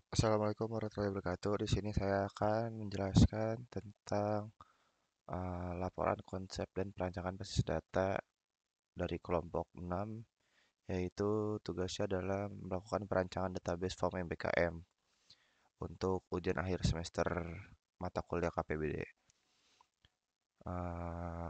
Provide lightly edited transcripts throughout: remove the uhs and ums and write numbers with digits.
Assalamualaikum warahmatullahi wabarakatuh. Di sini saya akan menjelaskan tentang laporan konsep dan perancangan basis data dari kelompok 6, yaitu tugasnya adalah melakukan perancangan database form MBKM untuk ujian akhir semester mata kuliah KPBD.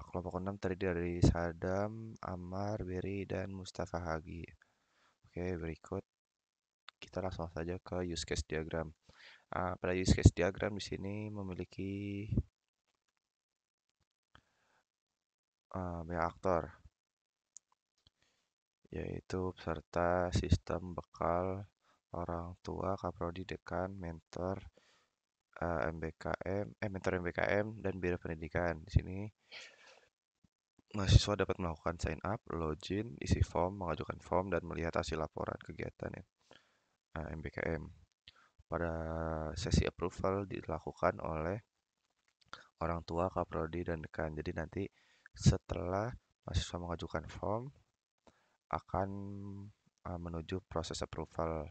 Kelompok 6 terdiri dari Sadam, Ammar, Berry, dan Mustafa Hagi. Oke, berikut kita langsung saja ke use case diagram. Pada use case diagram di sini memiliki banyak aktor, yaitu peserta, sistem, bekal, orang tua, kaprodi, dekan, mentor, mentor MBKM, dan biro pendidikan. Di sini mahasiswa dapat melakukan sign up, login, isi form, mengajukan form, dan melihat hasil laporan kegiatan ya, MBKM. Pada sesi approval dilakukan oleh orang tua, kaprodi, dan dekan. Jadi nanti setelah mahasiswa mengajukan form akan menuju proses approval.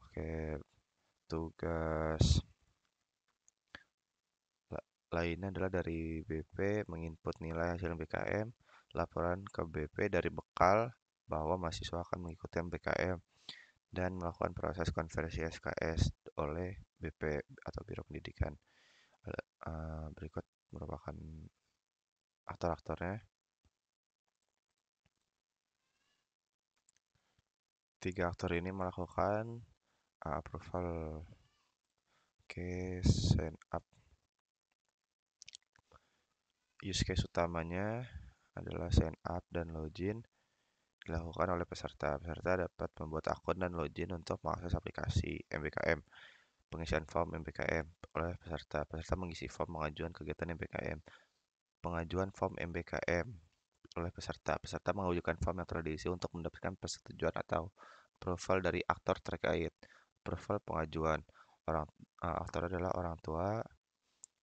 Oke, tugas lainnya adalah dari BP menginput nilai hasil MBKM, laporan ke BP dari bekal bahwa mahasiswa akan mengikuti MBKM dan melakukan proses konversi SKS oleh BP atau Biro Pendidikan. Berikut merupakan aktor-aktornya. Tiga aktor ini melakukan approval. Oke, sign up. Use case utamanya adalah sign up dan login dilakukan oleh peserta. Peserta dapat membuat akun dan login untuk mengakses aplikasi MBKM. Pengisian form MBKM oleh peserta. Peserta mengisi form pengajuan kegiatan MBKM. Pengajuan form MBKM oleh peserta. Peserta mengajukan form yang telah diisi untuk mendapatkan persetujuan atau approval dari aktor terkait. Approval pengajuan. Aktor adalah orang tua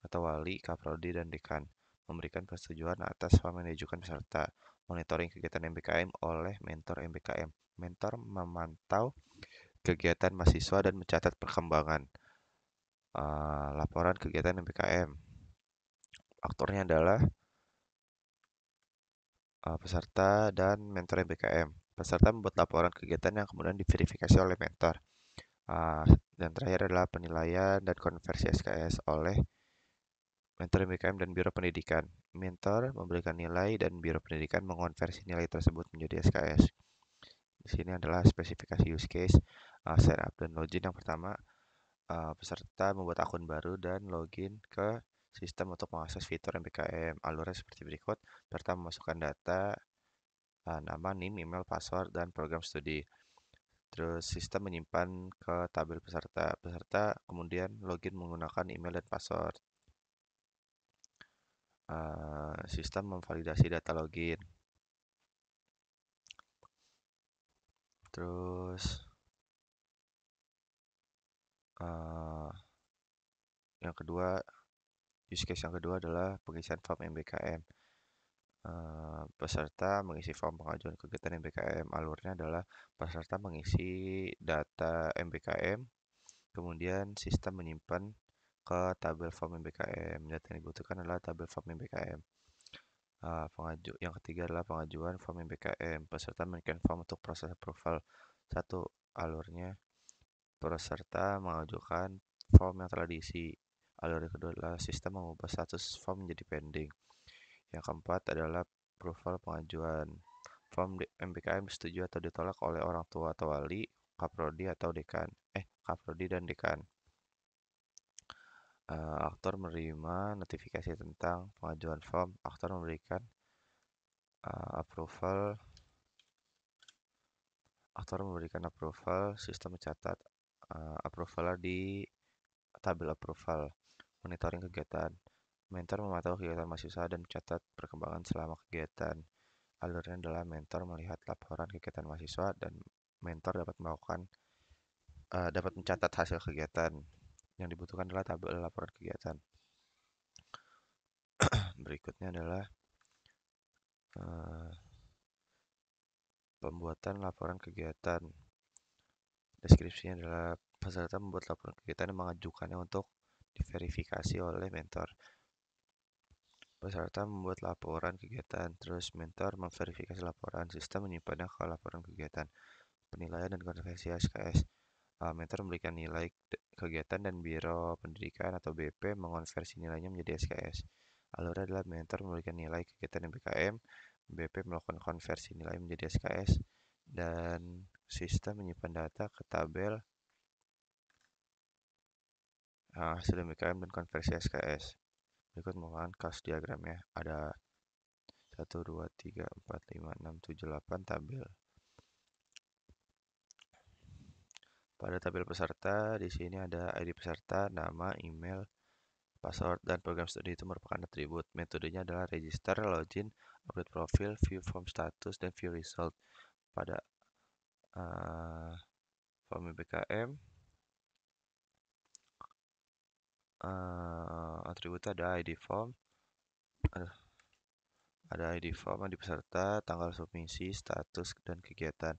atau wali, kaprodi, dan dekan. Memberikan persetujuan atas form yang diajukan peserta. Monitoring kegiatan MBKM oleh mentor MBKM. Mentor memantau kegiatan mahasiswa dan mencatat perkembangan laporan kegiatan MBKM. Aktornya adalah peserta dan mentor MBKM. Peserta membuat laporan kegiatan yang kemudian diverifikasi oleh mentor. Dan terakhir adalah penilaian dan konversi SKS oleh mentor MBKM dan Biro Pendidikan. Mentor memberikan nilai dan Biro Pendidikan mengonversi nilai tersebut menjadi SKS. Di sini adalah spesifikasi use case, sign up dan login. Yang pertama, peserta membuat akun baru dan login ke sistem untuk mengakses fitur MBKM. Alurnya seperti berikut. Peserta memasukkan data, nama, NIM, email, password, dan program studi. Terus sistem menyimpan ke tabel peserta. Peserta kemudian login menggunakan email dan password. Sistem memvalidasi data login. Terus uh, yang kedua, use case yang kedua adalah pengisian form MBKM. Peserta mengisi form pengajuan kegiatan MBKM. Alurnya adalah peserta mengisi data MBKM, kemudian sistem menyimpan ke tabel form MBKM. Data yang dibutuhkan adalah tabel form MBKM. Yang ketiga adalah pengajuan form MBKM. Peserta memberikan form untuk proses approval. Satu, alurnya peserta mengajukan form yang telah diisi. Alur yang kedua adalah sistem mengubah status form menjadi pending. Yang keempat adalah approval pengajuan. Form MBKM disetujui atau ditolak oleh orang tua atau wali, kaprodi atau dekan. Kaprodi dan dekan. Aktor menerima notifikasi tentang pengajuan form. Aktor memberikan approval. Aktor memberikan approval. Sistem mencatat approval di tabel approval. Monitoring kegiatan. Mentor memantau kegiatan mahasiswa dan mencatat perkembangan selama kegiatan. Alurnya adalah mentor melihat laporan kegiatan mahasiswa dan mentor dapat mencatat hasil kegiatan. Yang dibutuhkan adalah tabel laporan kegiatan. Berikutnya adalah uh, pembuatan laporan kegiatan. Deskripsinya adalah Peserta membuat laporan kegiatan dan mengajukannya untuk diverifikasi oleh mentor. Peserta membuat laporan kegiatan, terus mentor memverifikasi laporan, sistem menyimpannya ke laporan kegiatan, penilaian dan konversi SKS. Mentor memberikan nilai kegiatan dan Biro Pendidikan atau BP mengonversi nilainya menjadi SKS. Alurnya adalah mentor memberikan nilai kegiatan MBKM, BP melakukan konversi nilai menjadi SKS, dan sistem menyimpan data ke tabel hasil MBKM dan konversi SKS. Berikut merupakan kasus diagramnya. Ada 1, 2, 3, 4, 5, 6, 7, 8 tabel. Pada tabel peserta, di sini ada ID peserta, nama, email, password, dan program studi itu merupakan atribut. Metodenya adalah register, login, update profil, view form status, dan view result. Pada form BKM, atributnya ada ID form, ID peserta, tanggal submisi, status, dan kegiatan.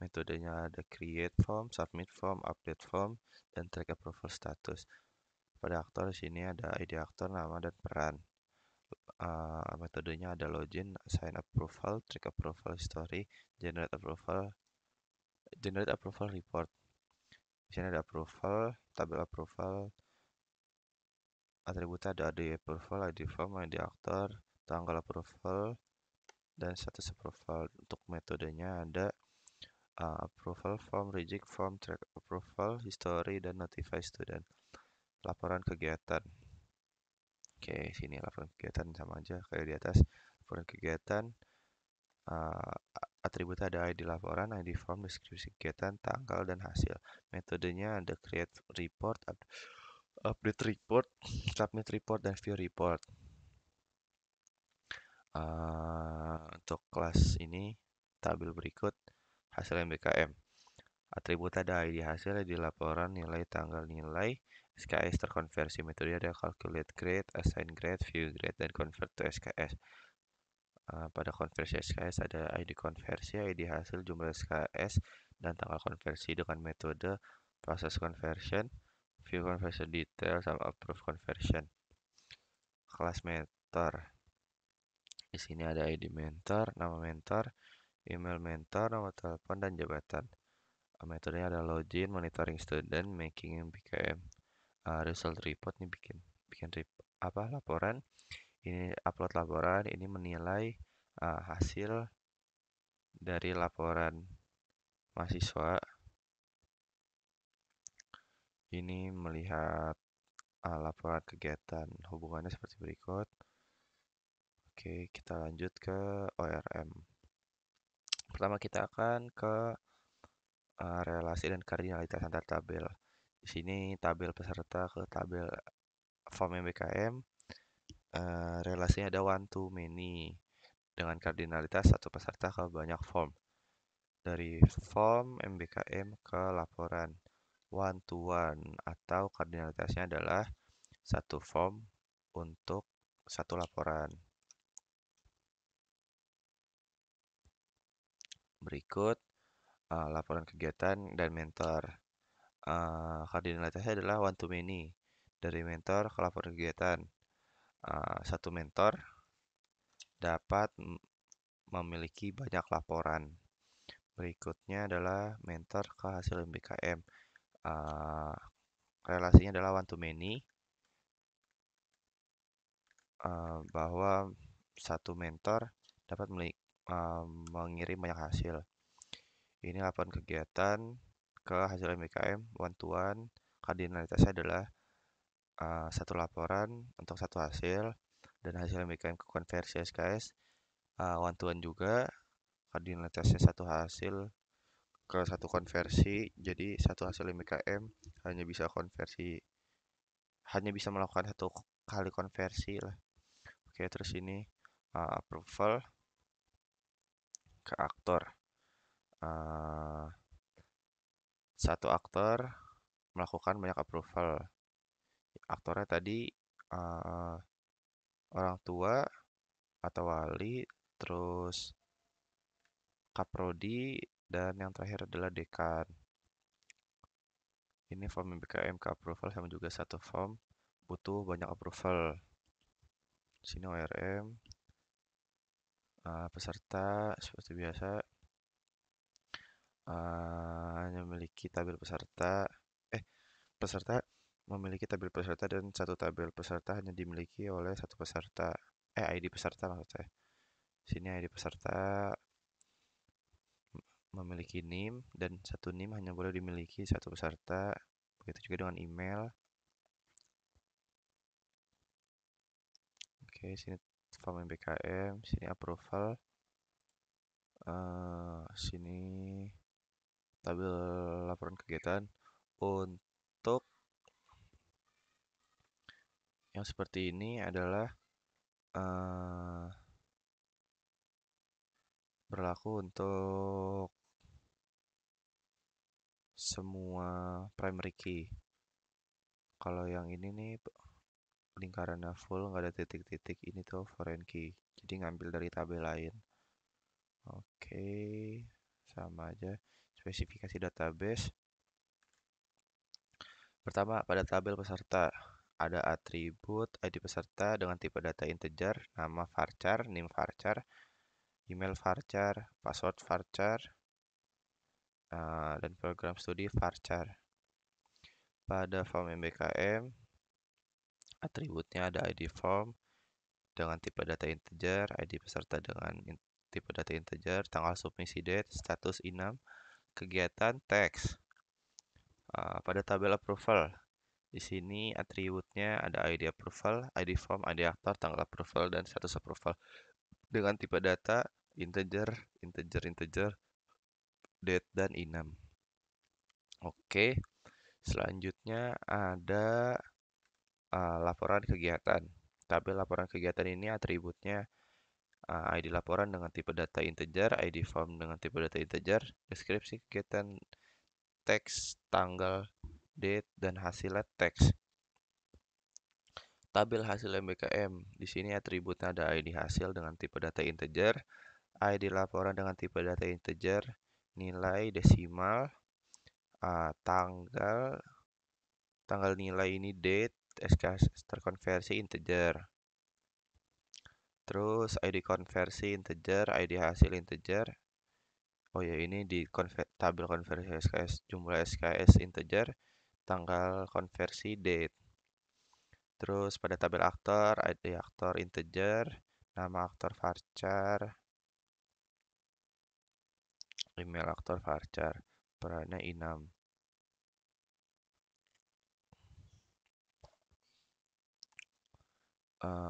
Metodenya ada create form, submit form, update form, dan track approval status. Pada aktor di sini ada ID aktor, nama, dan peran. Metodenya ada login, assign approval, track approval history, generate approval report. Di sini ada approval, tabel approval, atributnya ada ID approval, ID form, ID aktor, tanggal approval, dan status approval. Untuk metodenya ada approval form, reject form, track approval, history, dan notify student. Laporan kegiatan. Oke, sini laporan kegiatan sama aja kayak di atas. Laporan kegiatan, atributnya ada ID laporan, ID form, deskripsi kegiatan, tanggal, dan hasil. Metodenya ada create report, update report, submit report, dan view report. Untuk kelas ini, tabel berikut hasil MBKM. Atribut ada ID hasil, ID laporan, nilai, tanggal, nilai, SKS terkonversi. Metode ada calculate grade, assign grade, view grade, dan convert to SKS. Pada konversi SKS ada ID konversi, ID hasil, jumlah SKS, dan tanggal konversi dengan metode proses conversion, view conversion detail, sama approve conversion. Kelas mentor. Di sini ada ID mentor, nama mentor, email mentor, nomor telepon, dan jabatan. Metodenya ada login, monitoring student, making MBKM, result report nih bikin laporan. Ini upload laporan, ini menilai hasil dari laporan mahasiswa. Ini melihat laporan kegiatan. Hubungannya seperti berikut. Oke, kita lanjut ke ORM. Pertama kita akan ke relasi dan kardinalitas antar tabel. Di sini tabel peserta ke tabel form MBKM. Relasinya ada one to many dengan kardinalitas satu peserta ke banyak form. Dari form MBKM ke laporan one to one atau kardinalitasnya adalah satu form untuk satu laporan. Berikut laporan kegiatan dan mentor. Kardinalitasnya adalah one to many dari mentor ke laporan kegiatan. Satu mentor dapat memiliki banyak laporan. Berikutnya adalah mentor ke hasil MBKM. Relasinya adalah one to many, bahwa satu mentor dapat mengirim banyak hasil. Ini laporan kegiatan ke hasil MBKM one to one. Kardinalitasnya adalah satu laporan untuk satu hasil, dan hasil MBKM ke konversi SKS one to one juga. Kardinalitasnya satu hasil ke satu konversi, jadi satu hasil MBKM hanya bisa melakukan satu kali konversi lah. Oke, terus ini approval ke aktor. Satu aktor melakukan banyak approval. Aktornya tadi orang tua atau wali, terus kaprodi, dan yang terakhir adalah dekan. Ini form MBKM ke approval sama juga satu form butuh banyak approval. Sini ORM, peserta seperti biasa hanya memiliki tabel peserta. Peserta memiliki tabel peserta dan satu tabel peserta hanya dimiliki oleh satu peserta. ID peserta maksud saya. Sini ID peserta memiliki NIM dan satu NIM hanya boleh dimiliki satu peserta. Begitu juga dengan email. Oke, sini form MBKM, sini approval. Sini tabel laporan kegiatan. Untuk yang seperti ini adalah berlaku untuk semua primary key. Kalau yang ini nih lingkarannya full nggak ada titik-titik, ini tuh foreign key. Jadi ngambil dari tabel lain. Oke, sama aja. Spesifikasi database. Pertama, pada tabel peserta ada atribut ID peserta dengan tipe data integer, nama varchar, NIM varchar, email varchar, password varchar, dan program studi varchar. Pada form MBKM, atributnya ada ID form dengan tipe data integer, ID peserta dengan tipe data integer, tanggal submisi date, status INAM, kegiatan teks. Pada tabel approval, di sini atributnya ada ID approval, ID form, ID aktor, tanggal approval, dan status approval dengan tipe data integer, integer, date, dan INAM. Oke, selanjutnya ada laporan kegiatan. Tabel laporan kegiatan ini atributnya ID laporan dengan tipe data integer, ID form dengan tipe data integer, deskripsi kegiatan teks, tanggal, date, dan hasilnya teks. Tabel hasil MBKM. Di sini atributnya ada ID hasil dengan tipe data integer, ID laporan dengan tipe data integer, nilai desimal, tanggal nilai ini date, SK terkonversi integer. Terus ID konversi integer, ID hasil integer. Oh ya, ini di tabel konversi SKS, jumlah SKS integer, tanggal konversi date. Terus pada tabel aktor, ID aktor integer, nama aktor varchar, email aktor varchar, perannya INAM.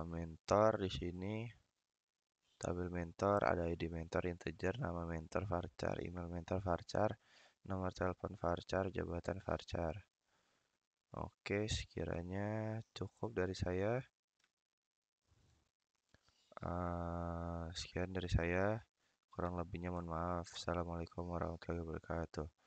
Mentor di sini, tabel mentor ada ID mentor integer, nama mentor varchar, email mentor varchar, nomor telepon varchar, jabatan varchar. Oke, sekiranya cukup dari saya. Sekian dari saya. Kurang lebihnya mohon maaf. Assalamualaikum warahmatullahi wabarakatuh.